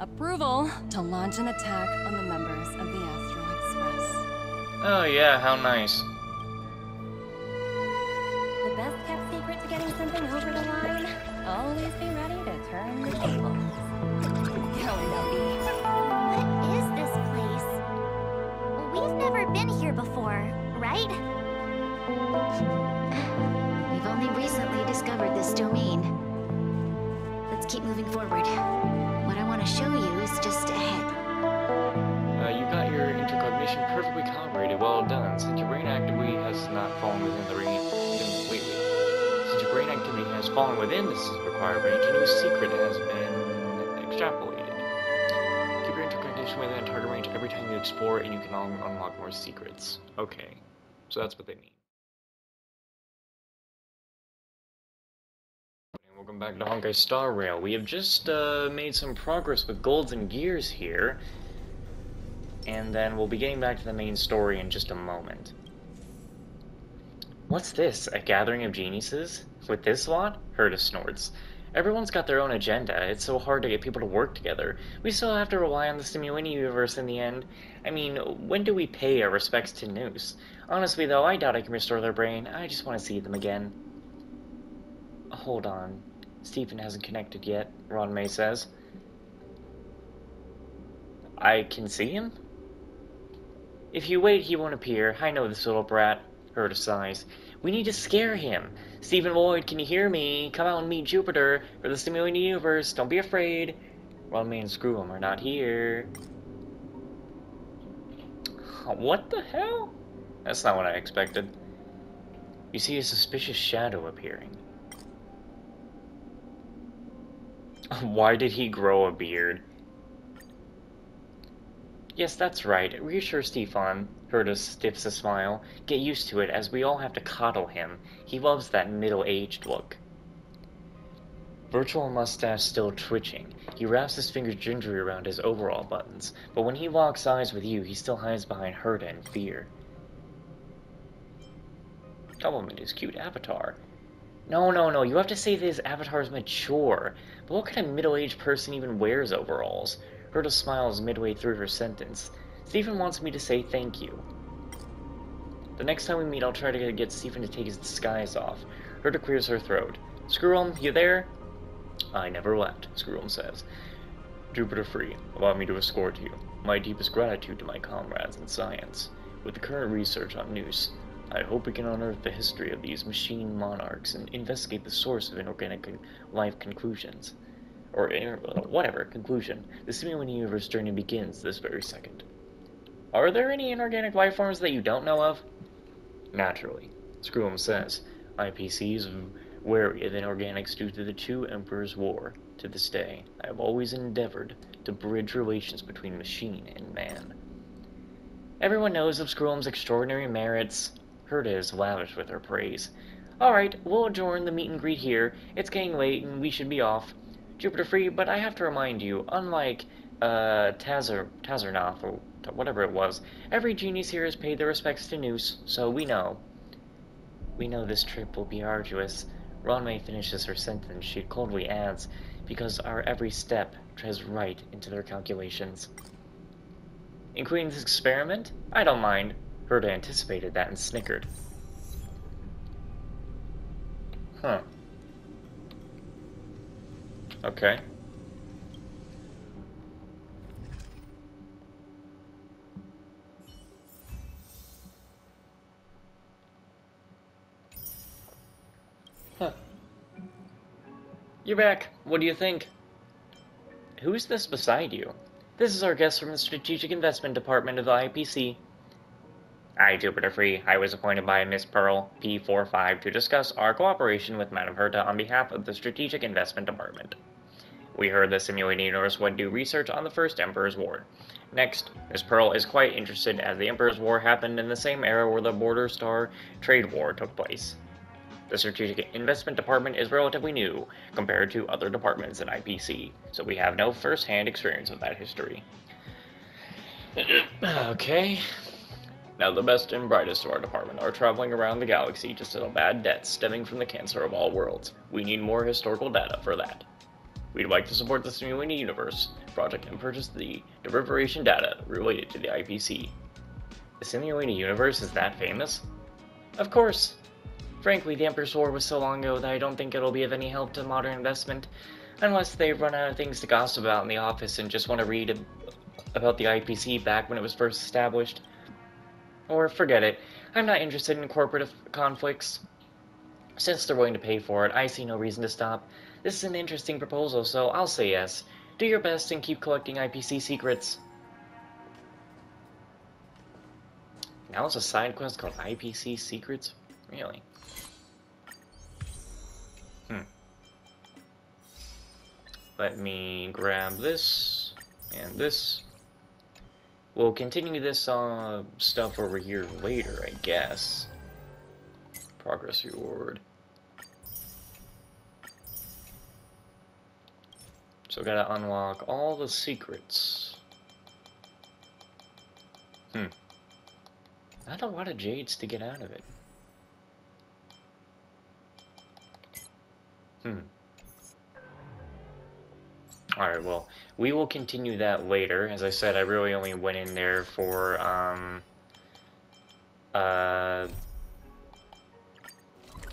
Approval to launch an attack on the members of the Astral Express. Oh yeah, how nice. The best kept secret to getting something over the line? Always be ready to turn the tables. Going up. What is this place? We've never been here before, right? We've only recently discovered this domain. Let's keep moving forward. What I want to show you is just ahead. You got your intercognition perfectly calibrated. Well done. Since your brain activity has not fallen within the Since your brain activity has fallen within this required range, a new secret has been extrapolated. Keep your intercognition within a target range every time you explore, and you can unlock more secrets. Okay, so that's what they mean. Welcome back to Honkai Star Rail. We have just made some progress with golds and gears here, and then we'll be getting back to the main story in just a moment. What's this? A gathering of geniuses? With this lot? Herta snorts. Everyone's got their own agenda. It's so hard to get people to work together. We still have to rely on the Simuini universe in the end. I mean, when do we pay our respects to Noose? Honestly though, I doubt I can restore their brain. I just want to see them again. Hold on. Stephen hasn't connected yet, Ron May says. I can see him? If you wait, he won't appear. I know this little brat. Herta sighs. We need to scare him. Stephen Lloyd, can you hear me? Come out and meet Jupiter for the Simuini universe. Don't be afraid. Ron May and Screw'em are not here. What the hell? That's not what I expected. You see a suspicious shadow appearing. Why did he grow a beard? Yes, that's right. Reassure Stefan. Herta stiffs a smile. Get used to it, as we all have to coddle him. He loves that middle-aged look. Virtual mustache still twitching. He wraps his fingers gingerly around his overall buttons, but when he locks eyes with you, he still hides behind Herta in fear. Compliment his cute avatar. No, you have to say that his avatar is mature. But what kind of middle-aged person even wears overalls? Herta smiles midway through her sentence. Stephen wants me to say thank you. The next time we meet, I'll try to get Stephen to take his disguise off. Herta clears her throat. Screw'em, you there? I never left, Screw'em says. Jupiter Free, allow me to escort you. My deepest gratitude to my comrades in science. With the current research on Noose, I hope we can unearth the history of these machine monarchs and investigate the source of inorganic life conclusions. Or whatever, conclusion. The Simuini universe journey begins this very second. Are there any inorganic life forms that you don't know of? Naturally, Screw'em says. IPC is wary of inorganics due to the Two Emperors' War. To this day, I have always endeavored to bridge relations between machine and man. Everyone knows of Screw'em's extraordinary merits. Herta is lavish with her praise. Alright, we'll adjourn the meet and greet here. It's getting late and we should be off. Jupiter Free, but I have to remind you, unlike, Tazernoth, or whatever it was, every genius here has paid their respects to Noose, so we know. We know this trip will be arduous. Ronway finishes her sentence. She coldly adds, because our every step treads right into their calculations. Including this experiment? I don't mind. Herta anticipated that and snickered. Huh. Okay. Huh. You're back. What do you think? Who's this beside you? This is our guest from the Strategic Investment Department of the IPC. I, Jupiter Free, I was appointed by Miss Pearl, P45, to discuss our cooperation with Madame Herta on behalf of the Strategic Investment Department. We heard the Simuini universe would do research on the First Emperor's War. Next, Miss Pearl is quite interested as the Emperor's War happened in the same era where the Border Star Trade War took place. The Strategic Investment Department is relatively new compared to other departments in IPC, so we have no first-hand experience with that history. Okay. Now the best and brightest of our department are traveling around the galaxy to settle bad debts stemming from the cancer of all worlds. We need more historical data for that. We'd like to support the Simulated Universe project and purchase the derivative data related to the IPC. The Simulated Universe is that famous? Of course! Frankly, the Emperor's War was so long ago that I don't think it'll be of any help to modern investment, unless they run out of things to gossip about in the office and just want to read about the IPC back when it was first established. Or forget it, I'm not interested in corporate conflicts. Since they're willing to pay for it, I see no reason to stop. This is an interesting proposal, so I'll say yes. Do your best and keep collecting IPC secrets. Now it's a side quest called IPC Secrets? Really? Let me grab this and this. We'll continue this stuff over here later, I guess. Progress reward. So gotta unlock all the secrets. Not a lot of jades to get out of it. Alright, well, we will continue that later. As I said, I really only went in there for,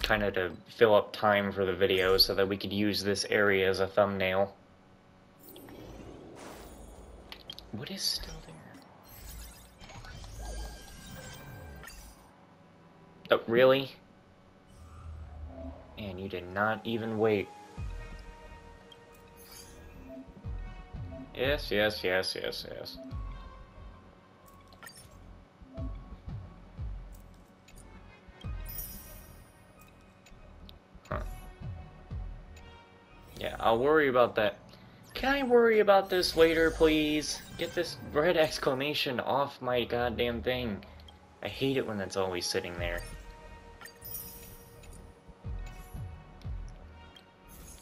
kind of to fill up time for the video so that we could use this area as a thumbnail. What is still there? Oh, really? Man, you did not even wait. Yes. Huh. Yeah, I'll worry about that. Can I worry about this later, please? Get this red exclamation off my goddamn thing. I hate it when that's always sitting there.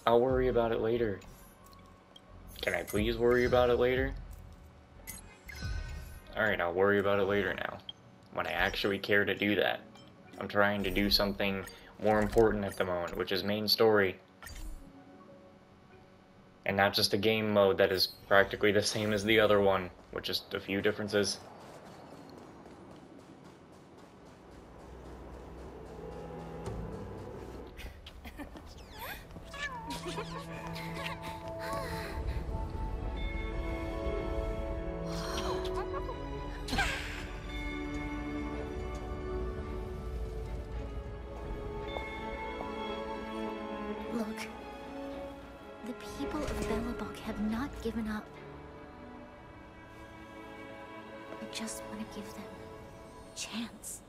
I'll worry about it later. Can I please worry about it later? Alright, I'll worry about it later now. When I actually care to do that. I'm trying to do something more important at the moment, which is main story. And not just a game mode that is practically the same as the other one, with just a few differences. Look. The people of belobog have not given up. I just want to give them a chance.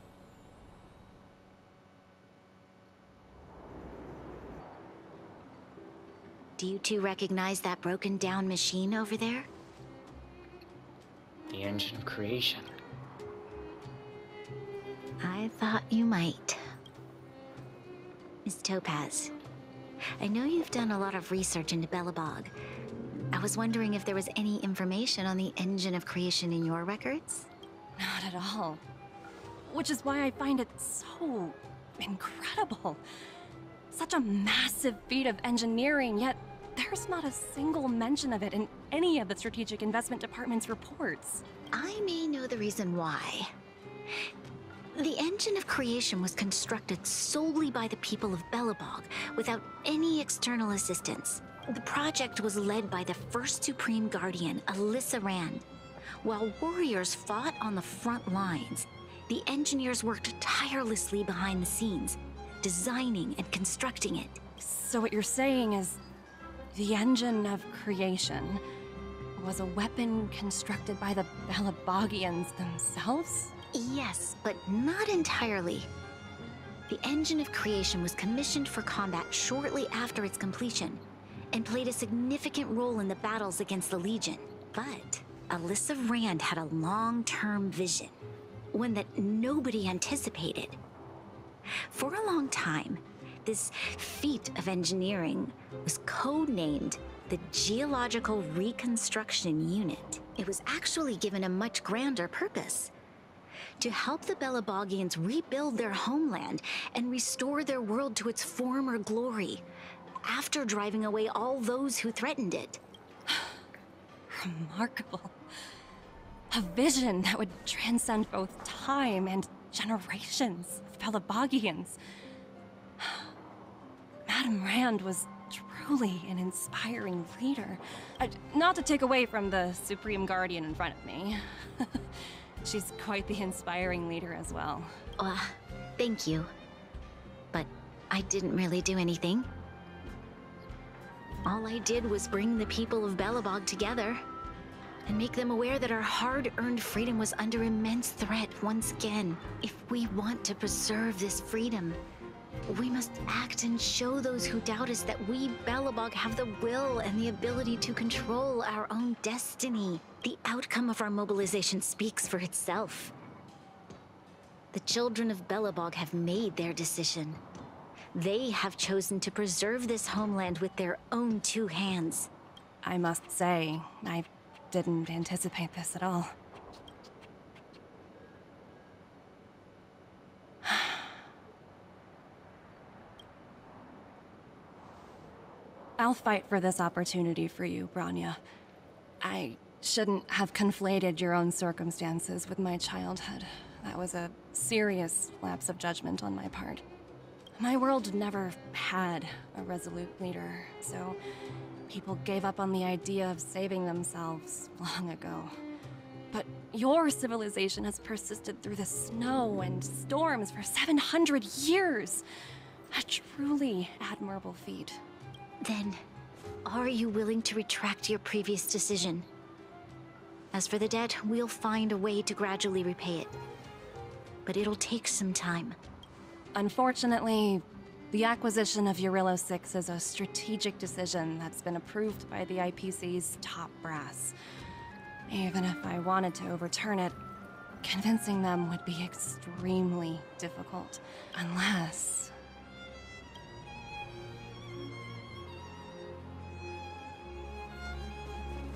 Do you two recognize that broken down machine over there? The engine of creation. I thought you might. Miss Topaz, I know you've done a lot of research into belobog. I was wondering if there was any information on the engine of creation in your records? Not at all. Which is why I find it so incredible. Such a massive feat of engineering, yet there's not a single mention of it in any of the Strategic Investment Department's reports. I may know the reason why. The engine of creation was constructed solely by the people of belobog, without any external assistance. The project was led by the first Supreme Guardian, Alyssa Rand. While warriors fought on the front lines, the engineers worked tirelessly behind the scenes, designing and constructing it. So what you're saying is, the engine of creation was a weapon constructed by the Belabogians themselves? Yes, but not entirely. The engine of creation was commissioned for combat shortly after its completion, and played a significant role in the battles against the Legion. But Alyssa Rand had a long-term vision, one that nobody anticipated. For a long time, this feat of engineering was codenamed the Geological Reconstruction Unit. It was actually given a much grander purpose: to help the Belabogians rebuild their homeland and restore their world to its former glory, after driving away all those who threatened it. Remarkable. A vision that would transcend both time and generations of Pelabogians. Madame Rand was truly an inspiring leader. Not to take away from the Supreme Guardian in front of me. She's quite the inspiring leader as well. Thank you. But I didn't really do anything. All I did was bring the people of Belobog together and make them aware that our hard-earned freedom was under immense threat once again. If we want to preserve this freedom, we must act and show those who doubt us that we, Belobog, have the will and the ability to control our own destiny. The outcome of our mobilization speaks for itself. The children of Belobog have made their decision. They have chosen to preserve this homeland with their own two hands. I must say, I didn't anticipate this at all. I'll fight for this opportunity for you, Branya. I shouldn't have conflated your own circumstances with my childhood. That was a serious lapse of judgment on my part. My world never had a resolute leader, so people gave up on the idea of saving themselves long ago. But your civilization has persisted through the snow and storms for 700 years. A truly admirable feat. Then, are you willing to retract your previous decision? As for the debt, we'll find a way to gradually repay it. But it'll take some time. Unfortunately, the acquisition of Eurillo 6 is a strategic decision that's been approved by the IPC's top brass. Even if I wanted to overturn it, convincing them would be extremely difficult. Unless...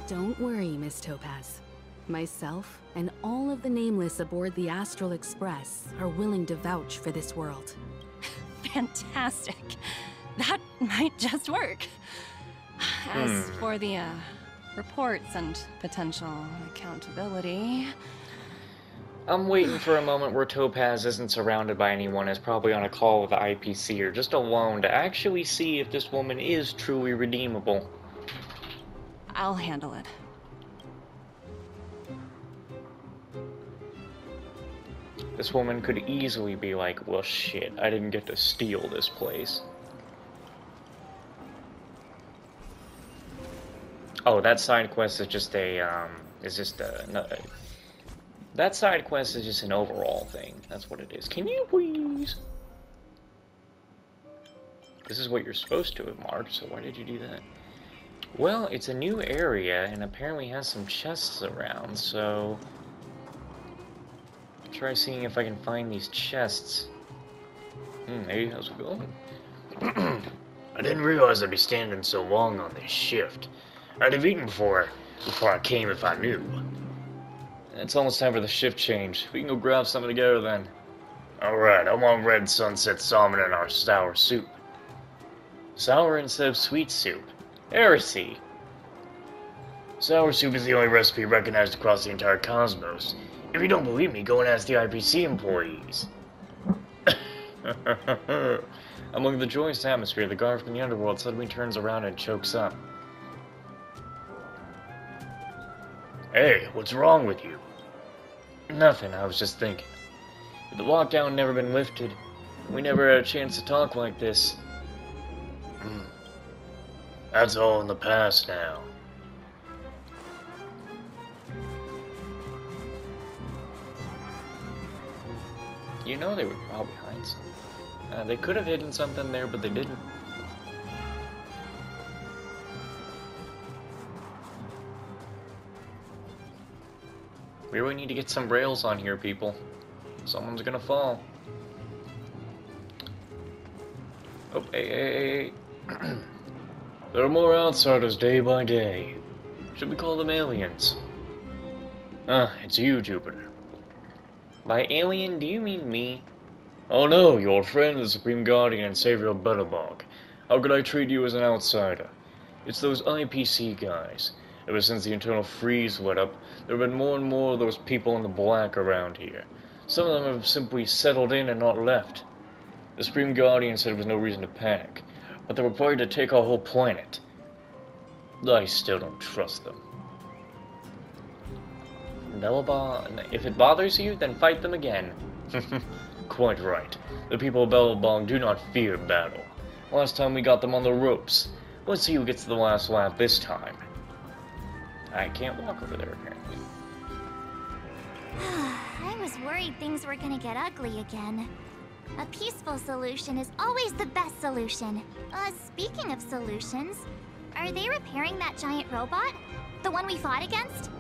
Don't worry, Miss Topaz. Myself and all of the Nameless aboard the Astral Express are willing to vouch for this world. Fantastic. That might just work. As for the, reports and potential accountability... I'm waiting for a moment where Topaz isn't surrounded by anyone, is probably on a call with the IPC or just alone to actually see if this woman is truly redeemable. I'll handle it. This woman could easily be like, well shit, I didn't get to steal this place. Oh, that side quest is just a, that side quest is just an overall thing. That's what it is. Can you please? This is what you're supposed to have marked, so why did you do that? Well, it's a new area, and apparently has some chests around, so... try seeing if I can find these chests. Hey, how's it going? I didn't realize I'd be standing so long on this shift. I'd have eaten before I came if I knew. It's almost time for the shift change. We can go grab something together then. Alright, I want red sunset salmon in our sour soup. Sour instead of sweet soup. Heresy. Sour soup is the only recipe recognized across the entire cosmos. If you don't believe me, go and ask the IPC employees. Among the joyous atmosphere, the guard from the underworld suddenly turns around and chokes up. Hey, what's wrong with you? Nothing, I was just thinking. If the lockdown had never been lifted, we never had a chance to talk like this. That's all in the past now. You know they would probably hide something. They could have hidden something there, but they didn't. We really need to get some rails on here, people. Someone's gonna fall. Oh, hey. There are more outsiders day by day. Should we call them aliens? It's you, Jupiter. By alien, do you mean me? Oh no, your friend, the Supreme Guardian and Savior of Belobog. How could I treat you as an outsider? It's those IPC guys. Ever since the internal freeze went up, there have been more and more of those people in the black around here. Some of them have simply settled in and not left. The Supreme Guardian said there was no reason to panic, but they were prepared to take our whole planet. I still don't trust them. Belobog, if it bothers you, then fight them again. Quite right. The people of Belobog do not fear battle. Last time we got them on the ropes. Let's see who gets the last laugh this time. I can't walk over there, apparently. I was worried things were gonna get ugly again. A peaceful solution is always the best solution. Speaking of solutions, are they repairing that giant robot? The one we fought against?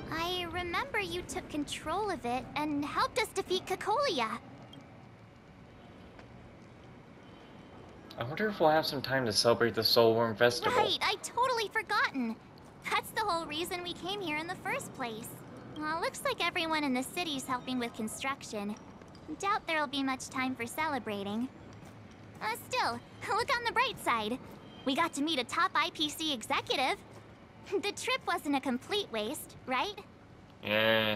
I remember you took control of it and helped us defeat Cocolia. I wonder if we'll have some time to celebrate the Soulworm Festival. Right, I totally forgotten. That's the whole reason we came here in the first place. Looks like everyone in the city's helping with construction. Doubt there'll be much time for celebrating. Still, look on the bright side. We got to meet a top IPC executive. The trip wasn't a complete waste, right? Yeah.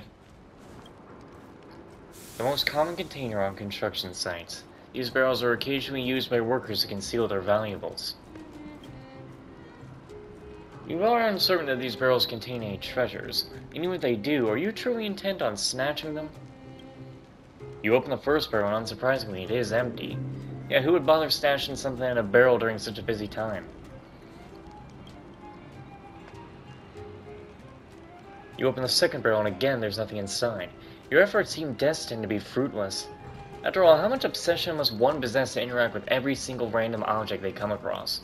The most common container on construction sites. These barrels are occasionally used by workers to conceal their valuables. You are uncertain that these barrels contain any treasures, and even if they do, are you truly intent on snatching them? You open the first barrel, and unsurprisingly, it is empty. Yeah, who would bother stashing something in a barrel during such a busy time? You open the second barrel, and again, there's nothing inside. Your efforts seem destined to be fruitless. After all, how much obsession must one possess to interact with every single random object they come across?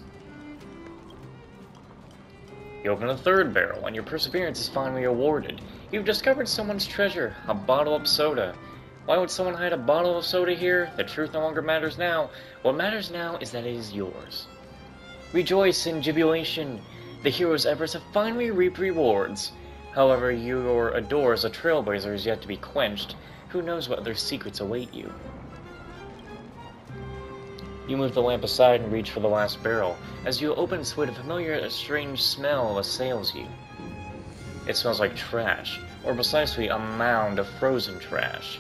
You open the third barrel, and your perseverance is finally rewarded. You've discovered someone's treasure, a bottle of soda. Why would someone hide a bottle of soda here? The truth no longer matters now. What matters now is that it is yours. Rejoice in jubilation. The hero's efforts have finally reaped rewards. However, your ardor as a trailblazer is yet to be quenched. Who knows what other secrets await you? You move the lamp aside and reach for the last barrel. As you open its lid, a familiar, strange smell assails you. It smells like trash, or precisely a mound of frozen trash.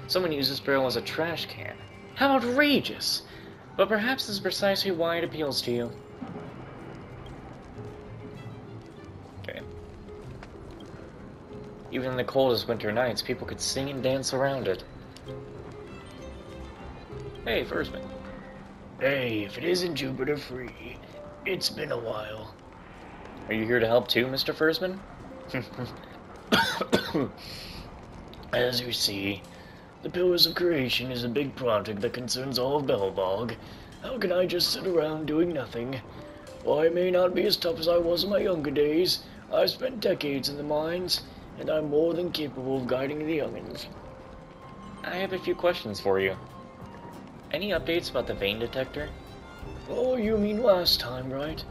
Someone used this barrel as a trash can. How outrageous! But perhaps this is precisely why it appeals to you. Okay. Even in the coldest winter nights, people could sing and dance around it. Hey, Fursman. Hey, if it isn't Jupiter Free, it's been a while. Are you here to help too, Mr. Fursman? As you see, the Pillars of Creation is a big project that concerns all of Belobog. How can I just sit around doing nothing? While I may not be as tough as I was in my younger days, I've spent decades in the mines, and I'm more than capable of guiding the youngins. I have a few questions for you. Any updates about the vein detector? Oh, you mean last time, right?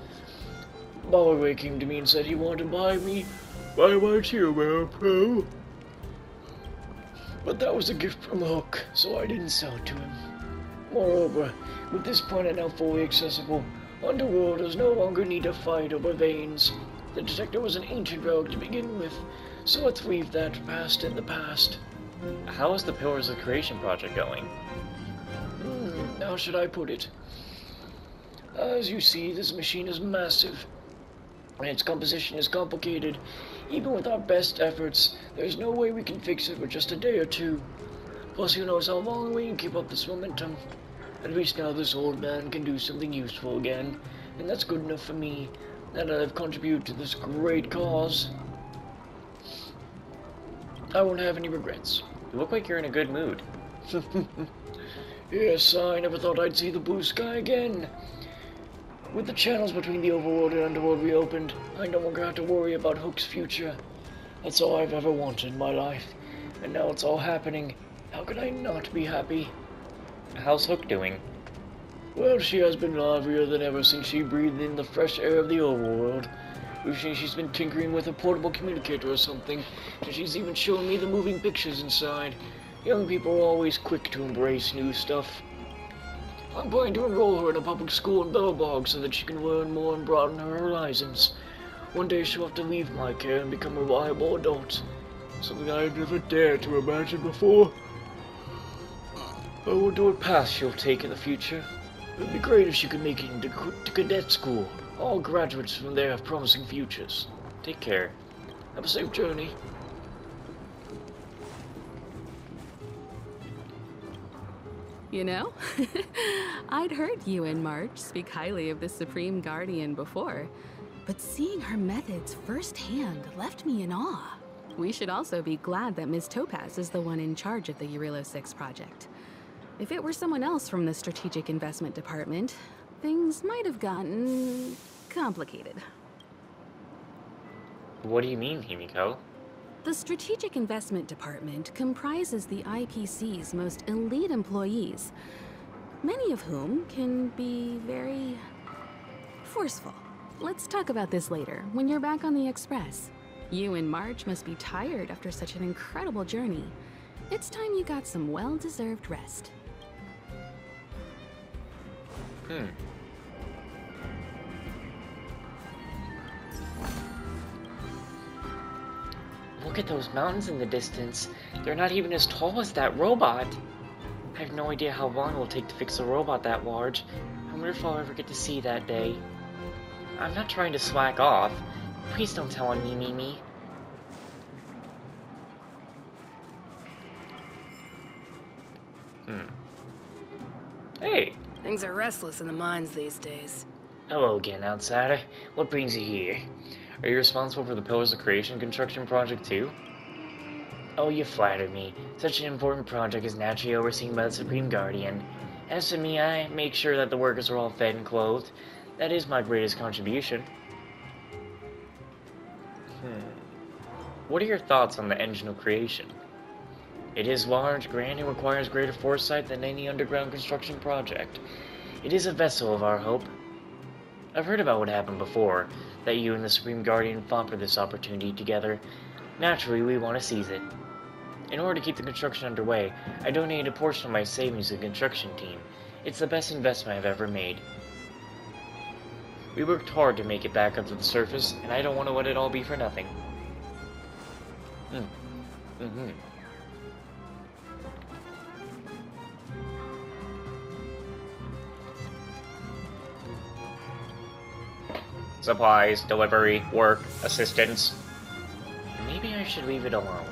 Ballaway came to me and said he wanted to buy my Tearwear Pro. But that was a gift from Hook, so I didn't sell it to him. Moreover, with this planet now fully accessible, Underworlders no longer need to fight over veins. The detector was an ancient relic to begin with, so let's leave that past in the past. How is the Pillars of Creation project going? How should I put it? As you see, this machine is massive, and its composition is complicated. Even with our best efforts, there's no way we can fix it with just a day or two. Plus, who knows how long we can keep up this momentum. At least now this old man can do something useful again, and that's good enough for me, now that I've contributed to this great cause. I won't have any regrets. You look like you're in a good mood. Yes, I never thought I'd see the blue sky again. With the channels between the overworld and underworld reopened, I no longer have to worry about Hook's future. That's all I've ever wanted in my life, and now it's all happening. How could I not be happy? How's Hook doing? Well, she has been livelier than ever since she breathed in the fresh air of the overworld. Wishing she's been tinkering with a portable communicator or something, and she's even shown me the moving pictures inside. Young people are always quick to embrace new stuff. I'm planning to enroll her in a public school in Belobog so that she can learn more and broaden her horizons. One day she'll have to leave my care and become a reliable adult. Something I've never dared to imagine before. I wonder what path she'll take in the future. It'd be great if she could make it into cadet school. All graduates from there have promising futures. Take care. Have a safe journey. You know, I'd heard you and March speak highly of the Supreme Guardian before, but seeing her methods firsthand left me in awe. We should also be glad that Ms. Topaz is the one in charge of the Eurilo 6 project. If it were someone else from the Strategic Investment Department, things might have gotten complicated. What do you mean, Himiko? The Strategic Investment Department comprises the IPC's most elite employees, many of whom can be very forceful. Let's talk about this later, when you're back on the Express. You and March must be tired after such an incredible journey. It's time you got some well-deserved rest. Look at those mountains in the distance. They're not even as tall as that robot. I have no idea how long it will take to fix a robot that large. I wonder if I'll ever get to see that day. I'm not trying to slack off. Please don't tell on me, Mimi. Hey! Things are restless in the mines these days. Hello again, outsider. What brings you here? Are you responsible for the Pillars of Creation construction project too? Oh, you flatter me. Such an important project is naturally overseen by the Supreme Guardian. As for me, I make sure that the workers are all fed and clothed. That is my greatest contribution. What are your thoughts on the engine of creation? It is large, grand, and requires greater foresight than any underground construction project. It is a vessel of our hope. I've heard about what happened before, that you and the Supreme Guardian fought for this opportunity together. Naturally, we want to seize it. In order to keep the construction underway, I donated a portion of my savings to the construction team. It's the best investment I've ever made. We worked hard to make it back up to the surface, and I don't want to let it all be for nothing. Supplies, delivery, work, assistance. Maybe I should leave it alone.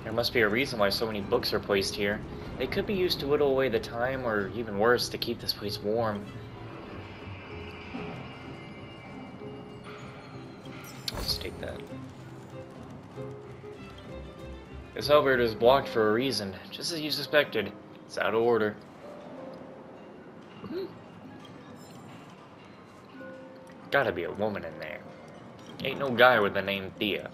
There must be a reason why so many books are placed here. They could be used to whittle away the time, or even worse, to keep this place warm. I'll just take that. This elevator is blocked for a reason, just as you suspected. It's out of order. Gotta be a woman in there. Ain't no guy with the name Thea.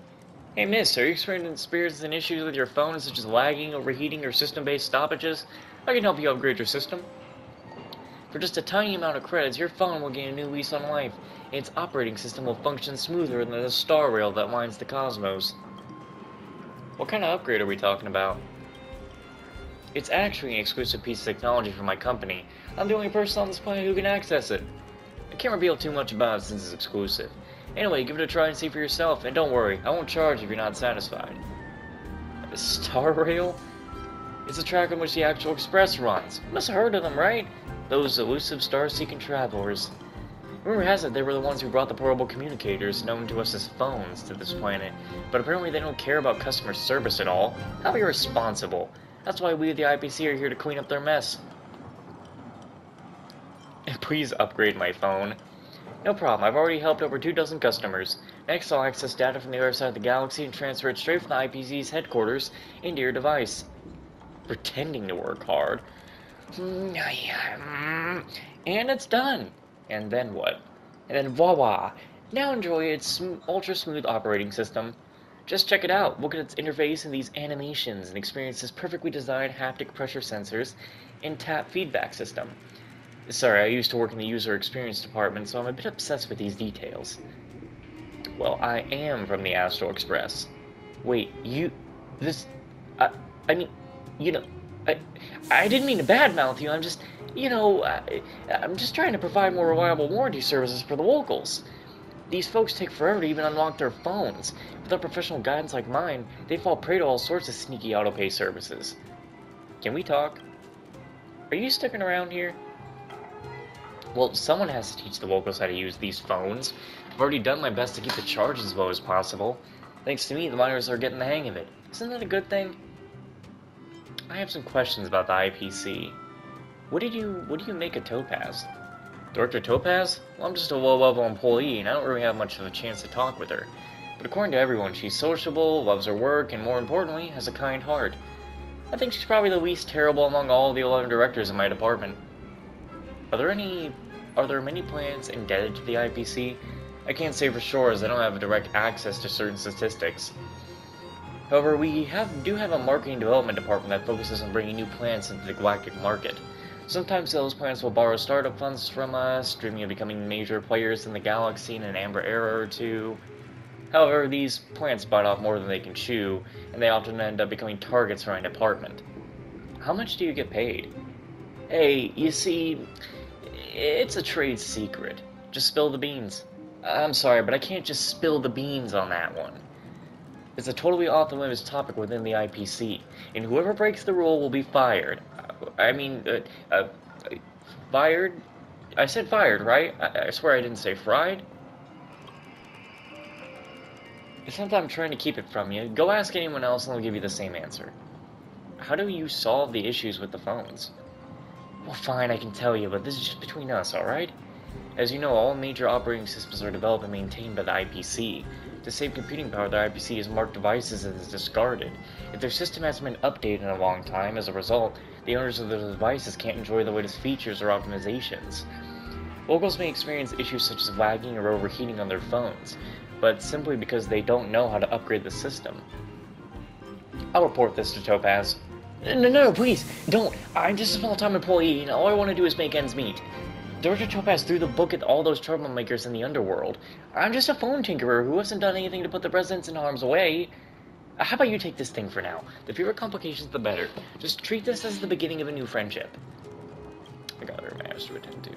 Hey miss, are you experiencing issues with your phone such as lagging, overheating, or system-based stoppages? I can help you upgrade your system. For just a tiny amount of credits, your phone will gain a new lease on life, and its operating system will function smoother than the star rail that lines the cosmos. What kind of upgrade are we talking about? It's actually an exclusive piece of technology for my company. I'm the only person on this planet who can access it. I can't reveal too much about it since it's exclusive. Anyway, give it a try and see for yourself, and don't worry, I won't charge if you're not satisfied. The Star Rail? It's the track on which the actual Express runs. You must have heard of them, right? Those elusive star-seeking travelers. Rumor has it they were the ones who brought the portable communicators, known to us as phones, to this planet. But apparently they don't care about customer service at all. How irresponsible. That's why we at the IPC are here to clean up their mess. Please upgrade my phone. No problem, I've already helped over 24 customers. Next, I'll access data from the other side of the galaxy and transfer it straight from the IPC's headquarters into your device. Pretending to work hard. And it's done. And then what? And then voila! Now enjoy its ultra-smooth operating system. Just check it out, look at its interface and these animations, and experience this perfectly designed haptic pressure sensors and tap feedback system. Sorry, I used to work in the user experience department, so I'm a bit obsessed with these details. Well, I am from the Astral Express. Wait, I mean, you know, I didn't mean to badmouth you. I'm just, you know, I'm just trying to provide more reliable warranty services for the locals. These folks take forever to even unlock their phones. Without professional guidance like mine, they fall prey to all sorts of sneaky autopay services. Can we talk? Are you sticking around here? Well, someone has to teach the locals how to use these phones. I've already done my best to keep the charge as low as possible. Thanks to me, the miners are getting the hang of it. Isn't that a good thing? I have some questions about the IPC. What do you make of Topaz? Director Topaz? Well, I'm just a low-level employee, and I don't really have much of a chance to talk with her. But according to everyone, she's sociable, loves her work, and more importantly, has a kind heart. I think she's probably the least terrible among all the 11 directors in my department. Are there many plants indebted to the IPC? I can't say for sure, as I don't have direct access to certain statistics. However, we do have a marketing development department that focuses on bringing new plants into the galactic market. Sometimes those plants will borrow startup funds from us, dreaming of becoming major players in the galaxy in an amber era or two. However, these plants bite off more than they can chew, and they often end up becoming targets for my department. How much do you get paid? Hey, you see, it's a trade secret. Just spill the beans. I'm sorry, but I can't just spill the beans on that one. It's a totally off-the-limits topic within the IPC, and whoever breaks the rule will be fired. Fired? I said fired, right? I swear I didn't say fried. It's not that I'm trying to keep it from you. Go ask anyone else and they'll give you the same answer. How do you solve the issues with the phones? Well, fine, I can tell you, but this is just between us, alright? As you know, all major operating systems are developed and maintained by the IPC. To save computing power, the IPC has marked devices as discarded. If their system hasn't been updated in a long time, as a result, the owners of those devices can't enjoy the latest features or optimizations. Locals may experience issues such as lagging or overheating on their phones, but simply because they don't know how to upgrade the system. I'll report this to Topaz. No, please, don't. I'm just a small-time employee, and all I want to do is make ends meet. Director Topaz threw the book at all those troublemakers in the underworld. I'm just a phone tinkerer who hasn't done anything to put the residents in harm's way. How about you take this thing for now? The fewer complications, the better. Just treat this as the beginning of a new friendship. I got other matters to attend to.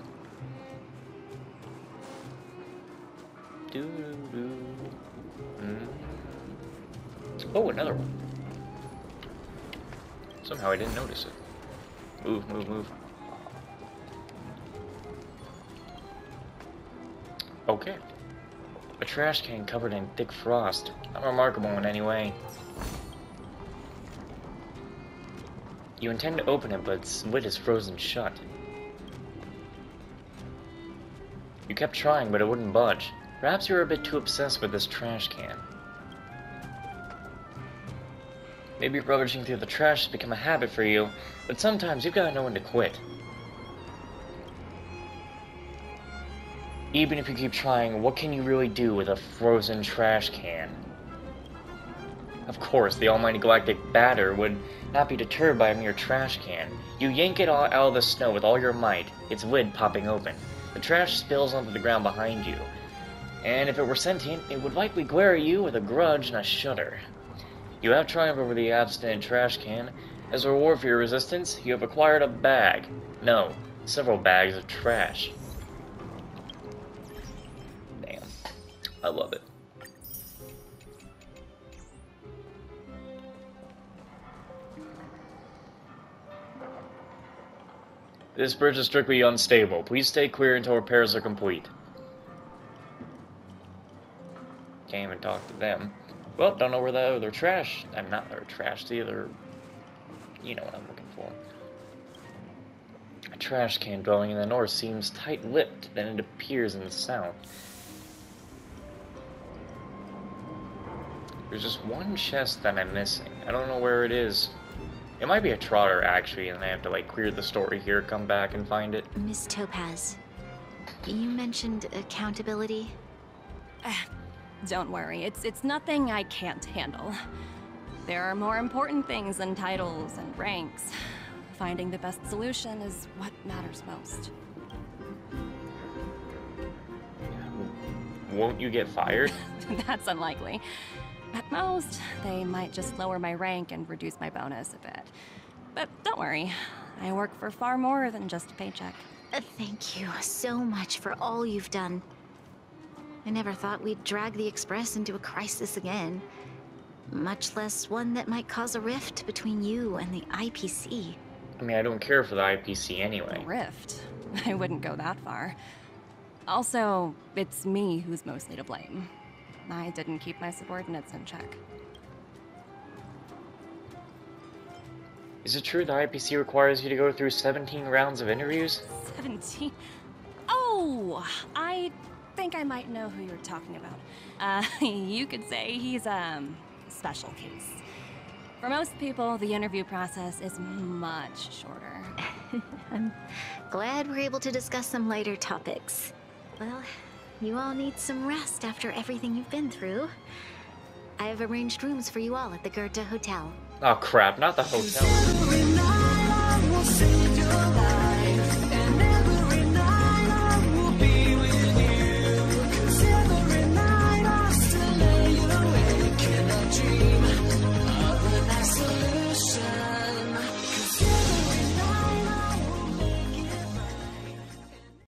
Oh, another one. Somehow I didn't notice it. Move. Okay. A trash can covered in thick frost. Not remarkable in any way. You intend to open it, but its lid is frozen shut. You kept trying, but it wouldn't budge. Perhaps you were a bit too obsessed with this trash can. Maybe rummaging through the trash has become a habit for you, but sometimes you've got to know when to quit. Even if you keep trying, what can you really do with a frozen trash can? Of course, the almighty galactic batter would not be deterred by a mere trash can. You yank it out of the snow with all your might, its lid popping open. The trash spills onto the ground behind you. And if it were sentient, it would likely glare at you with a grudge and a shudder. You have triumphed over the abstinent trash can. As a reward for your resistance, you have acquired a bag. No, several bags of trash. Damn. I love it. This bridge is strictly unstable. Please stay clear until repairs are complete. Can't even talk to them. Well, don't know where the other trash... I'm not their trash, the other... You know what I'm looking for. A trash can dwelling in the north seems tight-lipped, then it appears in the south. There's just one chest that I'm missing. I don't know where it is. It might be a trotter, actually, and I have to, like, clear the story here, come back and find it. Miss Topaz, you mentioned accountability. Don't worry, it's nothing I can't handle. There are more important things than titles and ranks. Finding the best solution is what matters most. Won't you get fired? That's unlikely. At most, they might just lower my rank and reduce my bonus a bit. But don't worry, I work for far more than just a paycheck. Thank you so much for all you've done. I never thought we'd drag the Express into a crisis again. Much less one that might cause a rift between you and the IPC. I mean, I don't care for the IPC A anyway. rift? I wouldn't go that far. Also, it's me who's mostly to blame. I didn't keep my subordinates in check. Is it true the IPC requires you to go through 17 rounds of interviews? 17? Oh, I think I might know who you're talking about. You could say he's a special case. For most people, the interview process is much shorter. I'm glad we're able to discuss some lighter topics. Well, you all need some rest after everything you've been through. I have arranged rooms for you all at the Goethe Hotel. Oh crap, not the hotel.